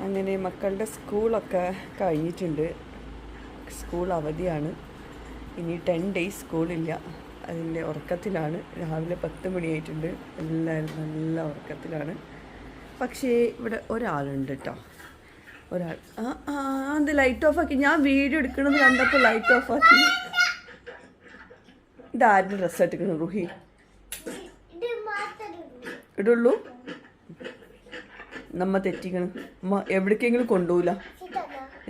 അങ്ങനെ മക്കളുടെ സ്കൂളൊക്കെ കഴിഞ്ഞിട്ടുണ്ട്. സ്കൂൾ അവധിയാണ്. ഇനി 10 days സ്കൂളില്ല. അതിൻ്റെ ഉറക്കത്തിലാണ്. രാവിലെ 10 മണിയായിട്ടുണ്ട്. എല്ലാവരും നല്ല ഉറക്കത്തിലാണ്. പക്ഷേ ഇവിടെ ഒരാളുണ്ട് കേട്ടോ. ഒരാൾ അത് ലൈറ്റ് ഓഫ് ആക്കി. ഞാൻ വീഡിയോ എടുക്കണമെന്ന് കണ്ടപ്പോൾ ലൈറ്റ് ഓഫ് ആക്കി. ഇതാരുടെ ഡ്രസ്സ് ഇട്ടിരിക്കണം റുഹി? ഇടുള്ളൂ. നമ്മ തെറ്റിക്കണം. എവിടേക്കെങ്കിലും കൊണ്ടുപോകില്ല.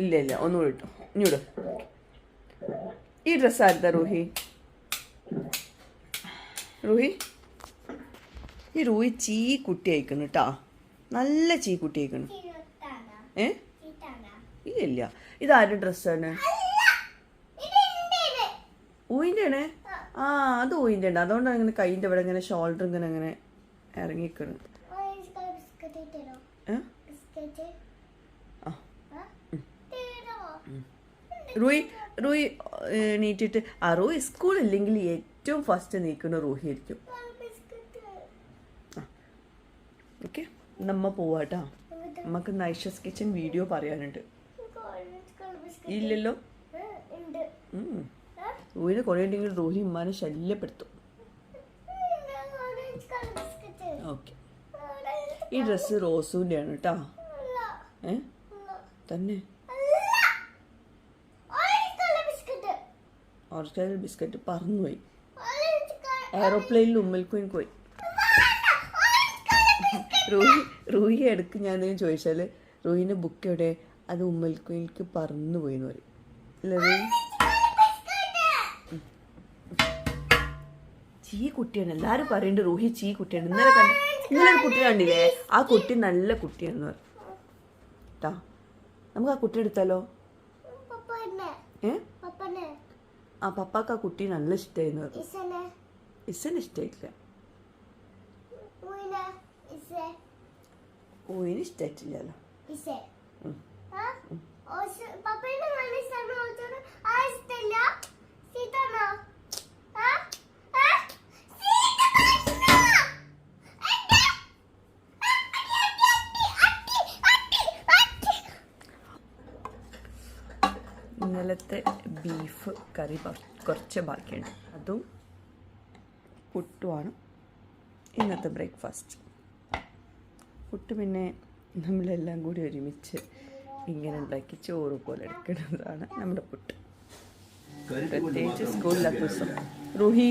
ഇല്ല ഇല്ല, ഒന്നുകൂടെ ഇട്ടോ. ഇനിയൂടെ ഈ ഡ്രസ്സ് ആരുതാ റുഹി? ഈ റൂഹി ചീ കുട്ടി അയക്കണം കേട്ടാ. നല്ല ചീ കുട്ടി അയക്കണം. ഇല്ല, ഇതാരുടെ ഡ്രസ്സാണ്? ഊയിൻ്റെ ആണേ. അത് ഊയിൻ്റെ ഉണ്ട്. അതുകൊണ്ടാണ് ഇങ്ങനെ കൈൻ്റെ ഇവിടെ ഇങ്ങനെ ഷോൾഡർ ഇങ്ങനെ അങ്ങനെ ഇറങ്ങിക്കണം. റൂഹി നീറ്റിട്ട് റൂഹി സ്കൂളില്ലെങ്കിൽ ഏറ്റവും ഫസ്റ്റ് നീക്കുന്ന റൂഹി ആയിരിക്കും. ഓക്കെ, നമ്മ പോവാട്ടാ. നമുക്ക് നൈഷസ് കിച്ചൻ വീഡിയോ പറയാനുണ്ട്. ഇല്ലല്ലോ. റൂഹിനെ കൊണ്ടുണ്ടെങ്കിൽ റൂഹി ഉമ്മാനെ ശല്യപ്പെടുത്തും. ഓക്കെ, ഈ ഡ്രസ്സ് റോസൂൻ്റെ ആണ് കേട്ടോ. തന്നെ ഓറഞ്ച് കളർ ബിസ്ക്കറ്റ് പറന്നുപോയി. എയറോപ്ലെയിനിൽ ഉമ്മൽക്കുവിന് പോയി. റൂഹി എടുക്ക് ഞാൻ എന്തെങ്കിലും ചോദിച്ചാൽ റൂഹിൻ്റെ ബുക്ക് എവിടെ? അത് ഉമ്മൽക്കുവിനിക്ക് പറന്നു പോയി എന്ന് പറയും. അല്ലേ? ചീ കുട്ടിയാണ്. എല്ലാവരും പറയുന്നുണ്ട് റൂഹി ചീ കുട്ടിയാണ്. ഇന്നലെ ഒരു കുട്ടി കണ്ടില്ലേ? ആ കുട്ടി നല്ല കുട്ടിയാണെന്ന് പറയും കേട്ടാ. നമുക്ക് ആ കുട്ടി എടുത്താലോ? പപ്പാക്ക് ആ കുട്ടി നല്ല ഇഷ്ടമായിരുന്നു പറഞ്ഞു. ഇസന് ഇഷ്ടമായിട്ടില്ല. ഊയിന് ഇഷ്ടമായിട്ടില്ലല്ലോ. ഇന്നലത്തെ ബീഫ് കറി കുറച്ച് ബാക്കിയുണ്ട്. അതും പുട്ടുമാണ് ഇന്നത്തെ ബ്രേക്ക്ഫാസ്റ്റ്. പുട്ട് പിന്നെ നമ്മളെല്ലാം കൂടി ഒരുമിച്ച് ഇങ്ങനെ ഉണ്ടാക്കി ചോറ് പോലെ എടുക്കുന്നതാണ് നമ്മുടെ പുട്ട്. പ്രത്യേകിച്ച് സ്കൂളില്ലാത്ത ദിവസം. റൂഹി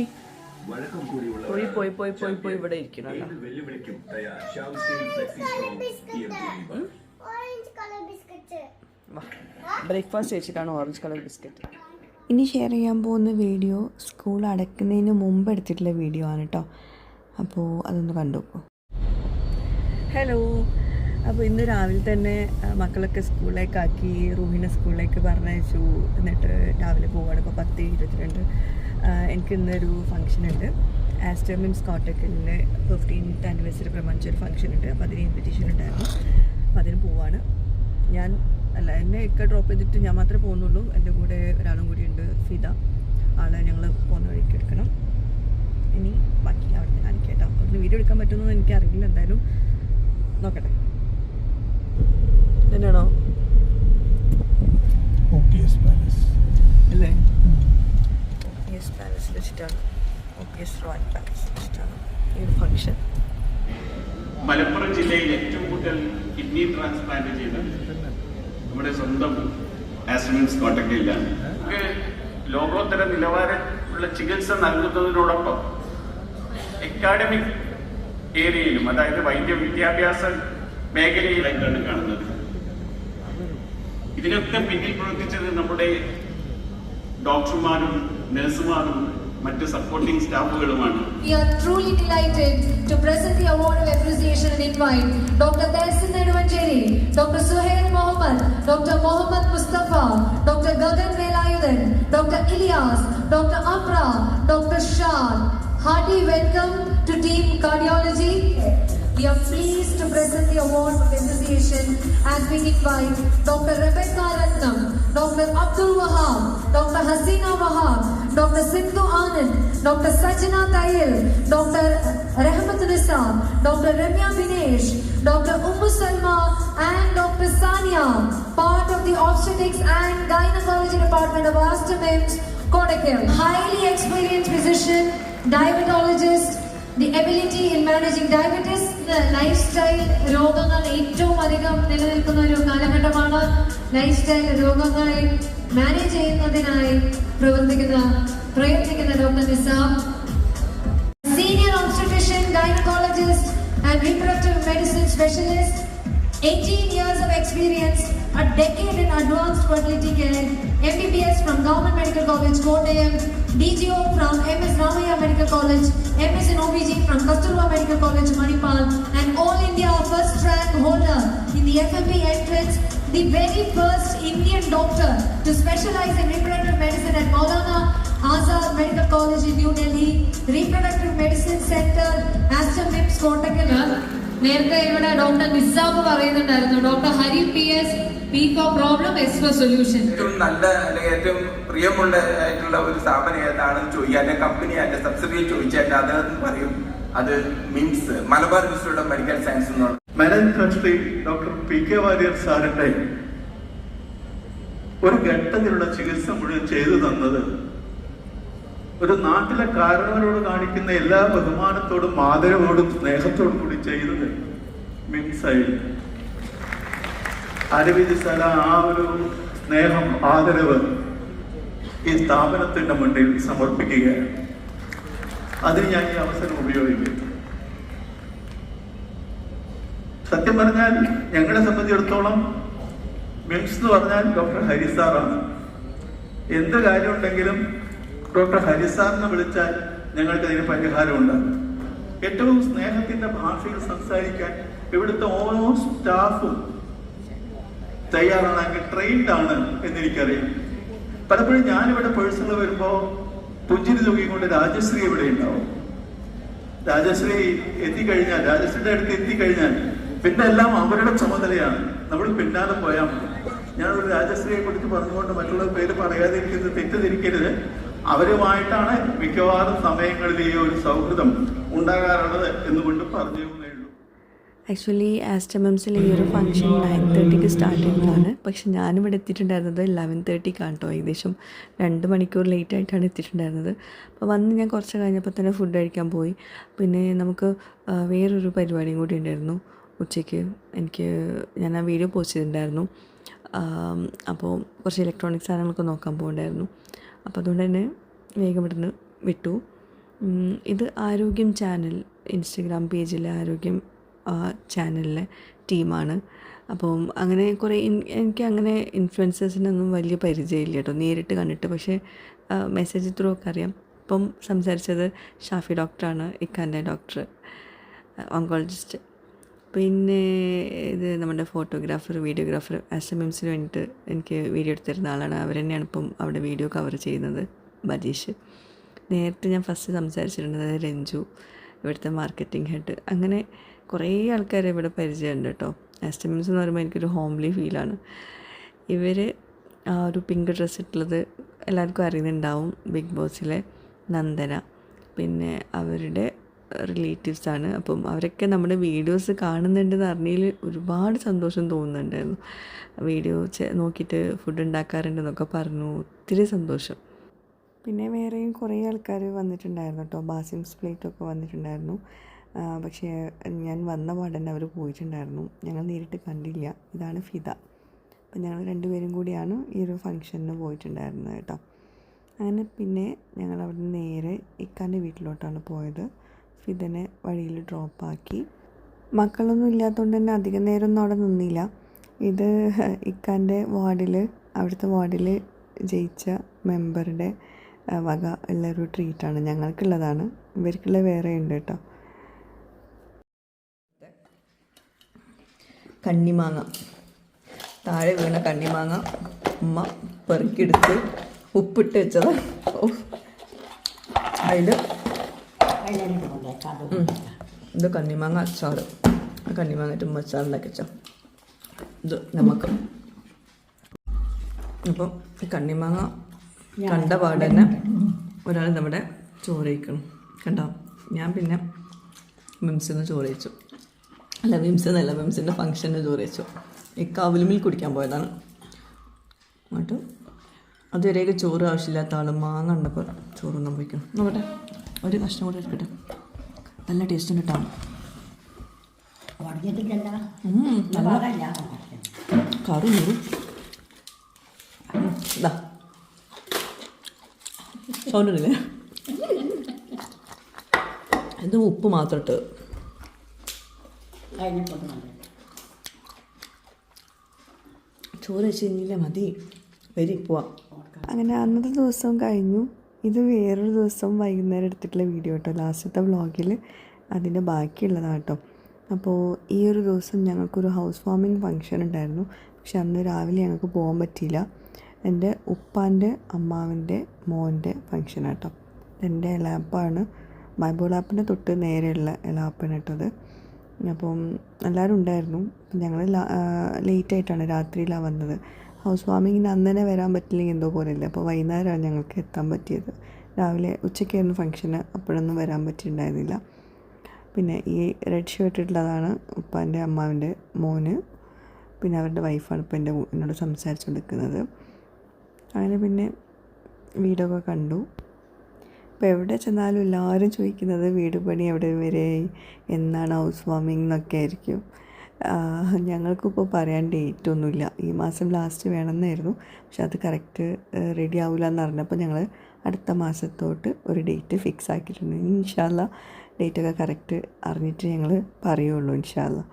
പോയി പോയി പോയി പോയി ഇവിടെ ഇരിക്കണല്ലോ. ബ്രേക്ക്ഫാസ്റ്റ് കഴിച്ചിട്ടാണ് ഓറഞ്ച് കളർ ബിസ്ക്കറ്റ്. ഇനി ഷെയർ ചെയ്യാൻ പോകുന്ന വീഡിയോ സ്കൂൾ അടയ്ക്കുന്നതിന് മുമ്പ് എടുത്തിട്ടുള്ള വീഡിയോ ആണ് കേട്ടോ. അപ്പോൾ അതൊന്ന് കണ്ടു. ഹലോ. അപ്പോൾ ഇന്ന് രാവിലെ തന്നെ മക്കളൊക്കെ സ്കൂളിലേക്കാക്കി. റൂഹിനെ സ്കൂളിലേക്ക് പറഞ്ഞയച്ചു. എന്നിട്ട് രാവിലെ പോവുകയാണ്. ഇപ്പോൾ 10:22. എനിക്ക് ഇന്നൊരു ഫംഗ്ഷൻ ഉണ്ട്. ആസ്റ്റർമിൻസ് കോട്ടക്കലിൻ്റെ 15th ആനിവേഴ്സറി പ്രമാണിച്ചൊരു ഫംഗ്ഷൻ ഉണ്ട്. അപ്പോൾ അതിന് ഇൻവിറ്റേഷൻ ഉണ്ടായിരുന്നു. അപ്പോൾ അതിന് പോവാണ്. ഞാൻ എന്നെ ഒക്കെ ഡ്രോപ്പ് ചെയ്തിട്ട് ഞാൻ മാത്രമേ പോകുന്നുള്ളൂ. എൻ്റെ കൂടെ ഒരാളും കൂടി ഉണ്ട്, ഫിദ. ആളെ ഞങ്ങൾ പോകുന്ന വഴിക്ക് എടുക്കണം. ഇനി ബാക്കി അവിടുന്ന് കാണിക്കേട്ടോ. അവിടുന്ന് വീഡിയോ എടുക്കാൻ പറ്റുമെന്ന് എനിക്കറിയില്ല. എന്തായാലും നോക്കട്ടെ. തന്നെയാണോ അല്ലേ? OPS പാലസ് വെച്ചിട്ടാണ്. OPS റോയൽ പാലസ് വെച്ചിട്ടാണ് ഈ ഒരു ഫംഗ്ഷൻ. മലപ്പുറം ജില്ലയിൽ ഏറ്റവും കൂടുതൽ കിഡ്നി ട്രാൻസ്പ്ലാന്റ് ചെയ്ത നമ്മുടെ സ്വന്തം ആസ്റ്റർമിൻസ് കോട്ടക്കലിലാണ്. ലോകോത്തര നിലവാരമുള്ള ചികിത്സ നൽകുന്നതിനോടൊപ്പം അക്കാഡമിക് ഏരിയയിലും, അതായത് വൈദ്യ വിദ്യാഭ്യാസ മേഖലയിലായിട്ടാണ് കാണുന്നത്. ഇതിനൊക്കെ പിന്നിൽ പ്രവർത്തിച്ചത് നമ്മുടെ ഡോക്ടർമാരും നഴ്സുമാരും മറ്റ് supporting സ്റ്റാഫുകളുമാണ്. We are truly delighted to present the award of appreciation and invite Dr. Tehsin Neduvancheri, Dr. Suhail Mohammed, Dr. Mohammed Mustafa, Dr. Gagan Velayudan, Dr. Ilyas, Dr. Afra, Dr. Shah. Hearty welcome to Team Cardiology. We are pleased to present the award of appreciation as we invite Dr. Rebecca Ratnam, Dr. Abdul Wahab, Dr. Hasina Wahab, Dr. Sindhu Anand, Dr. Sajana Tayil, Dr. Rahmat Nisa, Dr. Ramya Binesh, Dr. Ummu Salma and Dr. Sai Obstetrics and Gynecology Department of Aster MIMS, Kodakal. Highly experienced physician, diabetologist, the ability in managing diabetes, the lifestyle രോഗങ്ങൾ ഏറ്റവും അധികം നിലനിൽക്കുന്ന ഒരു കാലഘട്ടമാണ്. Lifestyle രോഗങ്ങളെ manage ചെയ്യുന്നതിനായി പ്രയത്നിക്കുന്ന doctor Nizam. Senior obstetrician, gynecologist and reproductive medicine specialist, 18 years of experience, a decade in advanced fertility care, MBBS from Government Medical College, Kottayam, DGO from MS Ramaiah Medical College, MS in OBG from Kasturba Medical College, Manipal, and All India first rank holder in the FMP entrance, the very first Indian doctor to specialize in reproductive medicine at Maulana Azad Medical College in New Delhi, Reproductive Medicine Center, Aster MIMS, Kottakkal. നേരത്തെ ഇവിടെ doctor Nisab പറയുന്നുണ്ടായിരുന്നു, doctor Hari PS, P for problem, S for solution. ഏറ്റവും നല്ല അല്ലെങ്കിൽ ഏറ്റവും പ്രിയമുള്ളതായിട്ടുള്ള ഒരു സ്ഥാപനം ഏതാണെന്ന് ചോദിക്കുക, അല്ലെങ്കിൽ കമ്പനി അതിന്റെ സബ്സിഡി ചോദിച്ചാൽ അത് പറയും അത് MIMS, Malabar institute of medical science എന്നുള്ള managing trustee doctor PK Warrier സാറിന്റെ ഒരു ഘട്ടത്തിലുള്ള ചികിത്സ മുഴുവൻ ചെയ്തു തന്നത് ഒരു നാട്ടിലെ കാരണവരോട് കാണിക്കുന്ന എല്ലാ ബഹുമാനത്തോടും ആദരവോടും സ്നേഹത്തോടും കൂടി ചെയ്തത് മിംസായിരുന്നു. അരവിന്ദ് സാർ ആ ഒരു സ്നേഹം, ആദരവ് ഈ സ്ഥാപനത്തിന്റെ മുന്നിൽ സമർപ്പിക്കുകയാണ്. അതിന് ഞാൻ ഈ അവസരം ഉപയോഗിക്കും. സത്യം പറഞ്ഞാൽ ഞങ്ങളെ സംബന്ധിച്ചിടത്തോളം മിംസ് എന്ന് പറഞ്ഞാൽ ഡോക്ടർ ഹരിസാറാണ്. എന്ത് കാര്യമുണ്ടെങ്കിലും ഡോക്ടർ ഹരിസാറിനെ വിളിച്ചാൽ ഞങ്ങൾക്ക് അതിന് പരിഹാരം ഉണ്ടാകും. ഏറ്റവും സ്നേഹത്തിന്റെ ഭാഷയിൽ സംസാരിക്കാൻ ഇവിടുത്തെ ഓരോ സ്റ്റാഫും തയ്യാറാണെങ്കിൽ ട്രെയിൻഡ് ആണ് എന്നെനിക്കറിയാം. പലപ്പോഴും ഞാനിവിടെ പേഴ്സണൽ വരുമ്പോൾ പുഞ്ചിരി തൂക്കിക്കൊണ്ട് രാജശ്രീ ഇവിടെ ഉണ്ടാവും. രാജശ്രീ എത്തിക്കഴിഞ്ഞാൽ, രാജശ്രീയുടെ അടുത്ത് എത്തിക്കഴിഞ്ഞാൽ പിന്നെ എല്ലാം അവരുടെ ചുമതലയാണ്. നമ്മൾ പിന്നാലെ പോയാൽ മതി. ഞാനൊരു രാജശ്രീയെ കുറിച്ച് പറഞ്ഞുകൊണ്ട് മറ്റുള്ള പേര് പറയാതിരിക്കുന്നത് തെറ്റിദ്ധരിക്കരുത്. അവരുമായിട്ടാണ് മിക്കവാറും സമയങ്ങളിൽ ഈ ഒരു സൗഹൃദം ഉണ്ടാകാറുള്ളത് എന്നുകൊണ്ട് പറഞ്ഞു എന്നേ ഉള്ളൂ. ആക്ച്വലി ആസ്റ്റർ മിംസിൽ ഈ ഒരു ഫംഗ്ഷൻ 9:30 സ്റ്റാർട്ട് ചെയ്യുന്നതാണ്. പക്ഷെ ഞാനിവിടെ എത്തിയിട്ടുണ്ടായിരുന്നത് 11:30 കേട്ടോ. ഏകദേശം 2 മണിക്കൂർ ലേറ്റ് ആയിട്ടാണ് എത്തിയിട്ടുണ്ടായിരുന്നത്. അപ്പോൾ വന്ന് ഞാൻ കുറച്ച് കഴിഞ്ഞപ്പോൾ തന്നെ ഫുഡ് കഴിക്കാൻ പോയി. പിന്നെ നമുക്ക് വേറൊരു പരിപാടിയും കൂടി ഉണ്ടായിരുന്നു ഉച്ചയ്ക്ക്. ഞാൻ ആ വീഡിയോ പോസ്റ്റ് ചെയ്തിട്ടുണ്ടായിരുന്നു. അപ്പോൾ കുറച്ച് ഇലക്ട്രോണിക് സാധനങ്ങളൊക്കെ നോക്കാൻ പോകുന്നുണ്ടായിരുന്നു. അപ്പോൾ അതുകൊണ്ട് തന്നെ വേഗം ഇവിടുന്ന് വിട്ടു. ഇത് ആരോഗ്യം ചാനൽ, ഇൻസ്റ്റഗ്രാം പേജിലെ ആരോഗ്യം ചാനലിലെ ടീമാണ്. അപ്പം അങ്ങനെ കുറേ എനിക്ക് അങ്ങനെ ഇൻഫ്ലുവൻസേഴ്സിനൊന്നും വലിയ പരിചയമില്ല കേട്ടോ, നേരിട്ട് കണ്ടിട്ട്. പക്ഷേ മെസ്സേജ് ത്രൂ ഒക്കെ അറിയാം. ഇപ്പം സംസാരിച്ചത് ഷാഫി ഡോക്ടറാണ്, ഇക്കാൻ്റെ ഡോക്ടർ, ഓങ്കോളജിസ്റ്റ്. പിന്നെ ഇത് നമ്മുടെ ഫോട്ടോഗ്രാഫർ, വീഡിയോഗ്രാഫർ, ആസ്റ്റർ മിംസിന് വേണ്ടിയിട്ട് എനിക്ക് വീഡിയോ എടുത്തിരുന്ന ആളാണ്. അവർ തന്നെയാണ് ഇപ്പം അവിടെ വീഡിയോ കവർ ചെയ്യുന്നത്, ബജീഷ്. നേരത്തെ ഞാൻ ഫസ്റ്റ് സംസാരിച്ചിട്ടുണ്ട്, അതായത് രഞ്ജു, ഇവിടുത്തെ മാർക്കറ്റിംഗ് ഹെഡ്. അങ്ങനെ കുറേ ആൾക്കാരെ ഇവിടെ പരിചയമുണ്ട് കേട്ടോ. ആസ്റ്റർ മിംസ് എന്ന് പറയുമ്പോൾ എനിക്കൊരു ഹോംലി ഫീലാണ്. ഇവർ ആ ഒരു പിങ്ക് ഡ്രസ്സ് ഇട്ടുള്ളത് എല്ലാവർക്കും അറിയുന്നുണ്ടാവും, ബിഗ് ബോസിലെ നന്ദന. പിന്നെ അവരുടെ റിലേറ്റീവ്സാണ്. അപ്പം അവരൊക്കെ നമ്മുടെ വീഡിയോസ് കാണുന്നുണ്ടെന്ന് അറിഞ്ഞതിൽ ഒരുപാട് സന്തോഷം തോന്നുന്നുണ്ടായിരുന്നു. വീഡിയോ നോക്കിയിട്ട് ഫുഡ് ഉണ്ടാക്കാറുണ്ടെന്നൊക്കെ പറഞ്ഞു, ഒത്തിരി സന്തോഷം. പിന്നെ വേറെയും കുറേ ആൾക്കാർ വന്നിട്ടുണ്ടായിരുന്നു കേട്ടോ. ബാസിംസ് പ്ലേറ്റൊക്കെ വന്നിട്ടുണ്ടായിരുന്നു. പക്ഷേ ഞാൻ വന്ന പാടന്നെ അവർ പോയിട്ടുണ്ടായിരുന്നു. ഞങ്ങൾ നേരിട്ട് കണ്ടില്ല. ഇതാണ് ഫിദ. അപ്പം ഞങ്ങൾ രണ്ടുപേരും കൂടിയാണ് ഈ ഒരു ഫംഗ്ഷന് പോയിട്ടുണ്ടായിരുന്നത് കേട്ടോ. അങ്ങനെ പിന്നെ ഞങ്ങൾ അവിടെ നിന്ന് നേരെ ഇക്കാൻ്റെ വീട്ടിലോട്ടാണ് പോയത്. ഫിദനെ വഴിയിൽ ഡ്രോപ്പാക്കി. മക്കളൊന്നും ഇല്ലാത്തതുകൊണ്ട് തന്നെ അധികം നേരമൊന്നും അവിടെ നിന്നില്ല. ഇത് ഇക്കാൻ്റെ വാർഡിൽ, അവിടുത്തെ വാർഡിൽ ജയിച്ച മെമ്പറുടെ വക ഉള്ളൊരു ട്രീറ്റാണ്. ഞങ്ങൾക്കുള്ളതാണ്, ഇവർക്കുള്ള വേറെ ഉണ്ട് കേട്ടോ. കണ്ണിമാങ്ങ, താഴെ വീണ കണ്ണിമാങ്ങ ഉമ്മ പെറുക്കിയെടുത്ത് ഉപ്പിട്ട് വെച്ചതാണ്. അതിൽ ഇത് കണ്ണിമാങ്ങ അച്ചാറ്. ആ കണ്ണിമാങ്ങ ഉമ്മ അച്ചാറുണ്ടാക്കി വെച്ചോ. ഇത് നമുക്ക് അപ്പം ഈ കണ്ണിമാങ്ങ കണ്ട പാട് തന്നെ ഒരാൾ നമ്മുടെ ചോറ് കഴിക്കണം കണ്ടോ. ഞാൻ പിന്നെ മിംസിൽ നിന്ന് ചോറ് കഴിച്ചു. അല്ല, മിംസിൽ നിന്നല്ല, മിംസിൻ്റെ ഫംഗ്ഷന് ചോറ് കഴിച്ചു. ഈ കവലുമിൽ കുടിക്കാൻ പോയതാണ്. എന്നിട്ട് അതുവരെയൊക്കെ ചോറ് ആവശ്യമില്ലാത്ത ആൾ മാങ്ങ കണ്ടപ്പോൾ ചോറൊന്നും പോയിക്കണം. നോക്കട്ടെ, ഒരു കഷ്ണം കൂടെ എടുക്കട്ടെ. നല്ല ടേസ്റ്റ് ഉണ്ട് കേട്ടോ. കറി ഇതാ സൗണ്ടില്ലേ, ഇത് ഉപ്പ് മാത്രം ഇട്ട്. ചോറ് വെച്ച് കഴിഞ്ഞില്ല, മതി, വരി പോവാം. അങ്ങനെ അന്നത്തെ ദിവസം കഴിഞ്ഞു. ഇത് വേറൊരു ദിവസം വൈകുന്നേരം എടുത്തിട്ടുള്ള വീഡിയോ കേട്ടോ, ലാസ്റ്റത്തെ വ്ളോഗിൽ അതിൻ്റെ ബാക്കിയുള്ളതാണ് കേട്ടോ. അപ്പോൾ ഈ ഒരു ദിവസം ഞങ്ങൾക്കൊരു ഹൗസ് വാമിങ് ഫംഗ്ഷൻ ഉണ്ടായിരുന്നു. പക്ഷെ അന്ന് രാവിലെ ഞങ്ങൾക്ക് പോകാൻ പറ്റിയില്ല. എൻ്റെ ഉപ്പാൻ്റെ അമ്മാവിൻ്റെ മോൻ്റെ ഫംഗ്ഷൻ കേട്ടോ. എൻ്റെ എലാപ്പാണ്, മൈബോളാപ്പിൻ്റെ തൊട്ട് നേരെയുള്ള എലാപ്പാണ് കേട്ടത്. അപ്പം എല്ലാവരും ഉണ്ടായിരുന്നു. ഞങ്ങൾ ലേറ്റായിട്ടാണ്, രാത്രിയിലാണ് വന്നത്. ഹൗസ് വാമിങ്ങിന് അന്ന് തന്നെ വരാൻ പറ്റില്ലെങ്കിൽ എന്തോ പോലെയല്ല. അപ്പോൾ വൈകുന്നേരമാണ് ഞങ്ങൾക്ക് എത്താൻ പറ്റിയത്. രാവിലെ ഉച്ചയ്ക്കായിരുന്നു ഫംഗ്ഷന്, അപ്പോഴൊന്നും വരാൻ പറ്റിയിട്ടുണ്ടായിരുന്നില്ല. പിന്നെ ഈ റെഡ് ഷർട്ട് ഇട്ടുള്ളതാണ് ഉപ്പാൻ്റെ അമ്മാവിൻ്റെ മോന്, പിന്നെ അവരുടെ വൈഫാണ് ഇപ്പോൾ എന്നോട് സംസാരിച്ചുകൊണ്ടിരിക്കുന്നത്. അങ്ങനെ പിന്നെ വീടൊക്കെ കണ്ടു. ഇപ്പോൾ എവിടെ ചെന്നാലും എല്ലാവരും ചോദിക്കുന്നത് വീട് പണി എവിടെ വരെ, എന്നാണ് ഹൗസ് വാമിങ് എന്നൊക്കെ ആയിരിക്കും. ഞങ്ങൾക്കിപ്പോൾ പറയാൻ ഡേറ്റ് ഒന്നുമില്ല. ഈ മാസം ലാസ്റ്റ് വേണമെന്നായിരുന്നു, പക്ഷെ അത് കറക്റ്റ് റെഡി ആവില്ല എന്ന് പറഞ്ഞപ്പോൾ ഞങ്ങൾ അടുത്ത മാസത്തോട്ട് ഒരു ഡേറ്റ് ഫിക്സ് ആക്കിയിട്ടുണ്ട്. ഇൻഷാ അല്ലാ ഡേറ്റൊക്കെ കറക്റ്റ് അറിഞ്ഞിട്ട് ഞങ്ങൾ പറയുള്ളൂ ഇൻഷാ അല്ലാ.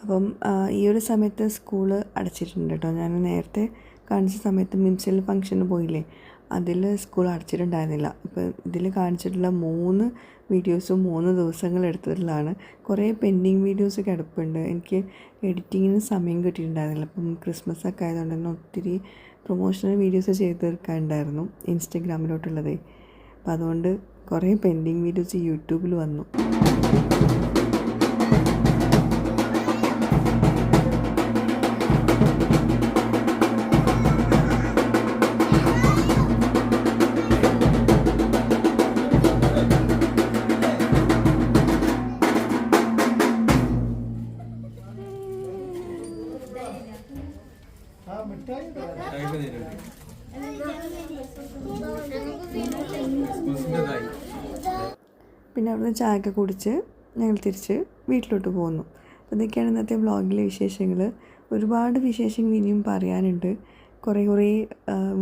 അപ്പം ഈ ഒരു സമയത്ത് സ്കൂള് അടച്ചിട്ടുണ്ട് കേട്ടോ. ഞാൻ നേരത്തെ കാണിച്ച സമയത്ത് മിംസിൽ ഫംഗ്ഷന് പോയില്ലേ, അതിൽ സ്കൂൾ അടച്ചിട്ടുണ്ടായിരുന്നില്ല. ഇപ്പോൾ ഇതിൽ കാണിച്ചിട്ടുള്ള 3 വീഡിയോസും 3 ദിവസങ്ങൾ എടുത്തിട്ടുള്ളതാണ്. കുറേ പെൻഡിങ് വീഡിയോസ് കിടപ്പുണ്ട്. എനിക്ക് എഡിറ്റിങ്ങിന് സമയം കിട്ടിയിട്ടുണ്ടായിരുന്നില്ല. അപ്പം ക്രിസ്മസ് ഒക്കെ ആയതുകൊണ്ട് തന്നെ ഒത്തിരി പ്രൊമോഷണൽ വീഡിയോസ് ചെയ്ത് തീർക്കാനുണ്ടായിരുന്നു ഇൻസ്റ്റഗ്രാമിലോട്ടുള്ളതേ. അപ്പം അതുകൊണ്ട് കുറേ പെൻഡിങ് വീഡിയോസ് യൂട്യൂബിൽ വന്നു. പിന്നെ അവിടുന്ന് ചായയൊക്കെ കുടിച്ച് ഞങ്ങൾ തിരിച്ച് വീട്ടിലോട്ട് പോന്നു. അപ്പോൾ ഇതൊക്കെയാണ് ഇന്നത്തെ വ്ളോഗിലെ വിശേഷങ്ങൾ. ഒരുപാട് വിശേഷങ്ങൾ ഇനിയും പറയാനുണ്ട്. കുറേ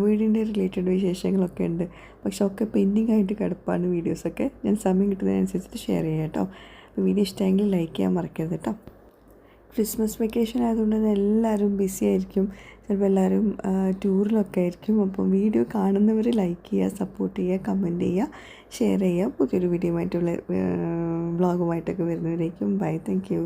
വീടിൻ്റെ റിലേറ്റഡ് വിശേഷങ്ങളൊക്കെ ഉണ്ട്. പക്ഷെ ഒക്കെ പെൻഡിങ് ആയിട്ട് കിടപ്പാണ് വീഡിയോസൊക്കെ. ഞാൻ സമയം കിട്ടുന്നതിനനുസരിച്ചിട്ട് ഷെയർ ചെയ്യാം കേട്ടോ. അപ്പോൾ വീഡിയോ ഇഷ്ടമെങ്കിൽ ലൈക്ക് ചെയ്യാൻ മറക്കരുത് കേട്ടോ. ക്രിസ്മസ് വെക്കേഷൻ ആയതുകൊണ്ട് തന്നെ എല്ലാവരും ബിസി ആയിരിക്കും. ചിലപ്പോൾ എല്ലാവരും ടൂറിലൊക്കെ ആയിരിക്കും. അപ്പം വീഡിയോ കാണുന്നവർ ലൈക്ക് ചെയ്യുക, സപ്പോർട്ട് ചെയ്യുക, കമൻറ്റ് ചെയ്യുക, ഷെയർ ചെയ്യുക. പുതിയൊരു വീഡിയോ ആയിട്ടുള്ള വ്ളോഗുമായിട്ടൊക്കെ വരുന്നവരേക്കും ബൈ. Thank you.